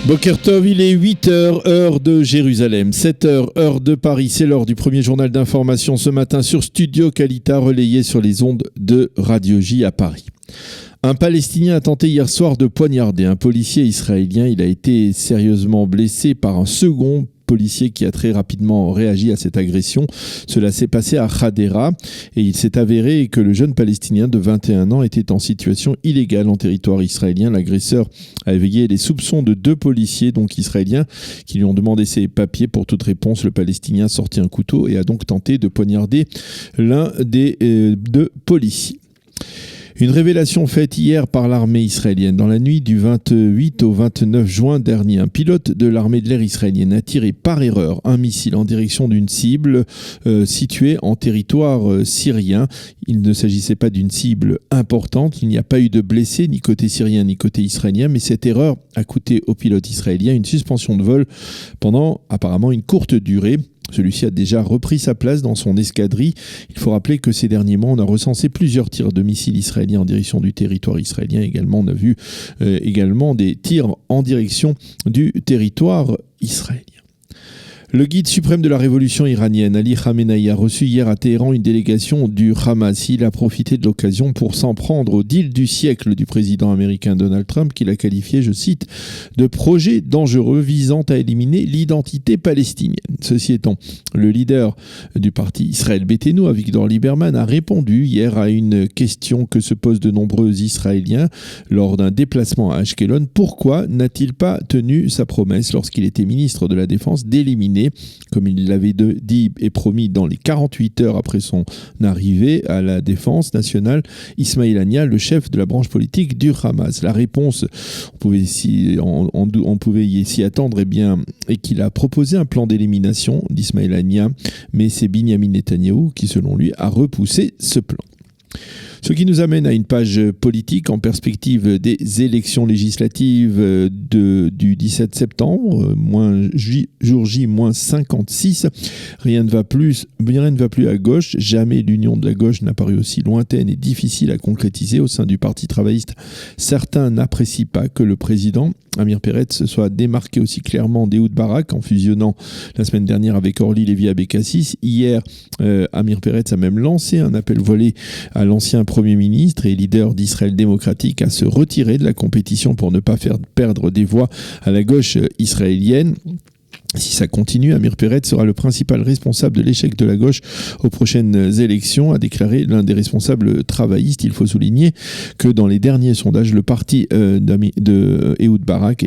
Boker Tov, il est 8h, heure de Jérusalem, 7h, heure de Paris. C'est l'heure du premier journal d'information ce matin sur Studio Kalita, relayé sur les ondes de Radio J à Paris. Un Palestinien a tenté hier soir de poignarder un policier israélien. Il a été sérieusement blessé par un second policier qui a très rapidement réagi à cette agression. Cela s'est passé à Hadera et il s'est avéré que le jeune Palestinien de 21 ans était en situation illégale en territoire israélien. L'agresseur a éveillé les soupçons de 2 policiers, donc israéliens, qui lui ont demandé ses papiers. Pour toute réponse, le Palestinien a sorti un couteau et a donc tenté de poignarder l'un des 2 policiers. Une révélation faite hier par l'armée israélienne. Dans la nuit du 28 au 29 juin dernier, un pilote de l'armée de l'air israélienne a tiré par erreur un missile en direction d'une cible située en territoire syrien. Il ne s'agissait pas d'une cible importante. Il n'y a pas eu de blessés ni côté syrien ni côté israélien, mais cette erreur a coûté au pilote israélien une suspension de vol pendant apparemment une courte durée. Celui-ci a déjà repris sa place dans son escadrille. Il faut rappeler que ces derniers mois, on a recensé plusieurs tirs de missiles israéliens en direction du territoire israélien. Également, on a vu également des tirs en direction du territoire israélien. Le guide suprême de la révolution iranienne, Ali Khamenei, a reçu hier à Téhéran une délégation du Hamas. Il a profité de l'occasion pour s'en prendre au deal du siècle du président américain Donald Trump, qu'il a qualifié, je cite, de projet dangereux visant à éliminer l'identité palestinienne. Ceci étant, le leader du parti Israël Beiteinu, Avigdor Lieberman, a répondu hier à une question que se posent de nombreux Israéliens lors d'un déplacement à Ashkelon. Pourquoi n'a-t-il pas tenu sa promesse lorsqu'il était ministre de la Défense d'éliminer, comme il l'avait dit et promis dans les 48 heures après son arrivée à la défense nationale, Ismail Haniyeh, le chef de la branche politique du Hamas? La réponse, on pouvait s'y attendre, et qu'il a proposé un plan d'élimination d'Ismail Haniyeh, mais c'est Binyamin Netanyahou qui, selon lui, a repoussé ce plan. Ce qui nous amène à une page politique en perspective des élections législatives du 17 septembre, jour J, moins 56. Rien ne va plus à gauche. Jamais l'union de la gauche n'a paru aussi lointaine et difficile à concrétiser au sein du Parti travailliste. Certains n'apprécient pas que le président Amir Peretz se soit démarqué aussi clairement d'Ehud Barak en fusionnant la semaine dernière avec Orly Lévy-Abékassis. Hier, Amir Peretz a même lancé un appel voilé à l'ancien Premier ministre et leader d'Israël démocratique à se retirer de la compétition pour ne pas faire perdre des voix à la gauche israélienne. Si ça continue, Amir Peretz sera le principal responsable de l'échec de la gauche aux prochaines élections, a déclaré l'un des responsables travaillistes. Il faut souligner que dans les derniers sondages, le parti de Ehud Barak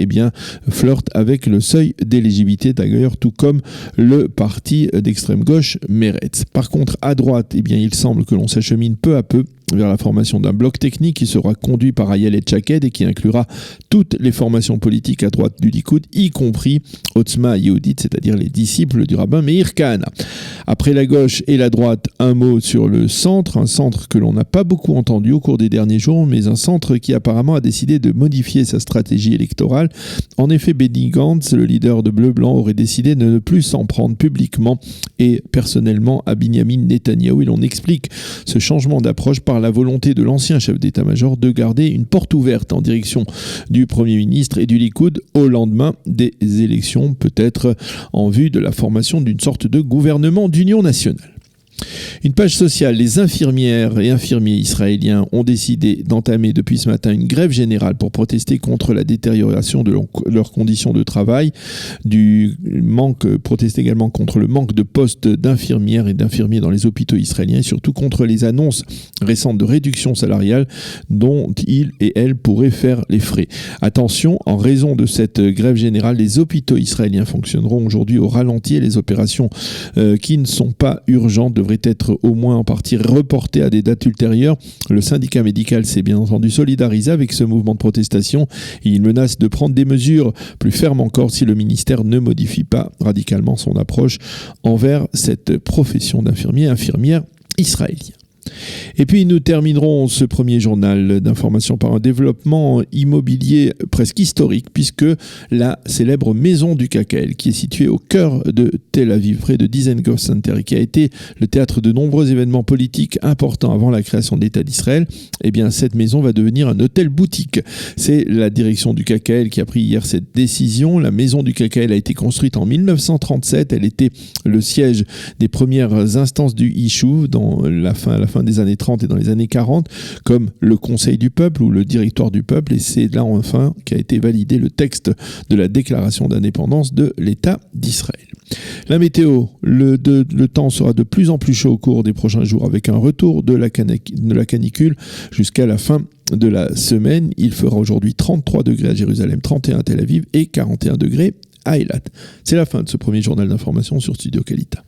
flirte avec le seuil d'éligibilité, d'ailleurs, tout comme le parti d'extrême gauche Meretz. Par contre, à droite, il semble que l'on s'achemine peu à peu vers la formation d'un bloc technique qui sera conduit par Ayelet Shaked et qui inclura toutes les formations politiques à droite du Likoud, y compris Otzma Yehudit, c'est-à-dire les disciples du rabbin Meir Kahana. Après la gauche et la droite, un mot sur le centre, un centre que l'on n'a pas beaucoup entendu au cours des derniers jours, mais un centre qui apparemment a décidé de modifier sa stratégie électorale. En effet, Benny Gantz, le leader de Bleu-Blanc, aurait décidé de ne plus s'en prendre publiquement et personnellement à Binyamin Netanyahou. Et l'on explique ce changement d'approche par la volonté de l'ancien chef d'état-major de garder une porte ouverte en direction du Premier ministre et du Likoud au lendemain des élections, peut-être en vue de la formation d'une sorte de gouvernement d'union nationale. Une page sociale, les infirmières et infirmiers israéliens ont décidé d'entamer depuis ce matin une grève générale pour protester contre la détérioration de leurs conditions de travail, protester également contre le manque de postes d'infirmières et d'infirmiers dans les hôpitaux israéliens et surtout contre les annonces récentes de réduction salariale dont ils et elles pourraient faire les frais. Attention, en raison de cette grève générale, les hôpitaux israéliens fonctionneront aujourd'hui au ralenti et les opérations qui ne sont pas urgentes devraient être au moins en partie reportées à des dates ultérieures. Le syndicat médical s'est bien entendu solidarisé avec ce mouvement de protestation et il menace de prendre des mesures plus fermes encore si le ministère ne modifie pas radicalement son approche envers cette profession d'infirmier et infirmière israélien. Et puis nous terminerons ce premier journal d'information par un développement immobilier presque historique, puisque la célèbre maison du KKL, qui est située au cœur de Tel Aviv, près de Dizengoff Center, et qui a été le théâtre de nombreux événements politiques importants avant la création de l'État d'Israël, eh bien cette maison va devenir un hôtel boutique. C'est la direction du KKL qui a pris hier cette décision. La maison du KKL a été construite en 1937. Elle était le siège des premières instances du Yishuv à la fin des années 30 et dans les années 40, comme le Conseil du peuple ou le Directoire du peuple. Et c'est là enfin qu'a été validé le texte de la déclaration d'indépendance de l'État d'Israël. La météo, le temps sera de plus en plus chaud au cours des prochains jours, avec un retour de la canicule jusqu'à la fin de la semaine. Il fera aujourd'hui 33 degrés à Jérusalem, 31 à Tel Aviv et 41 degrés à Eilat. C'est la fin de ce premier journal d'information sur Studio Kalita.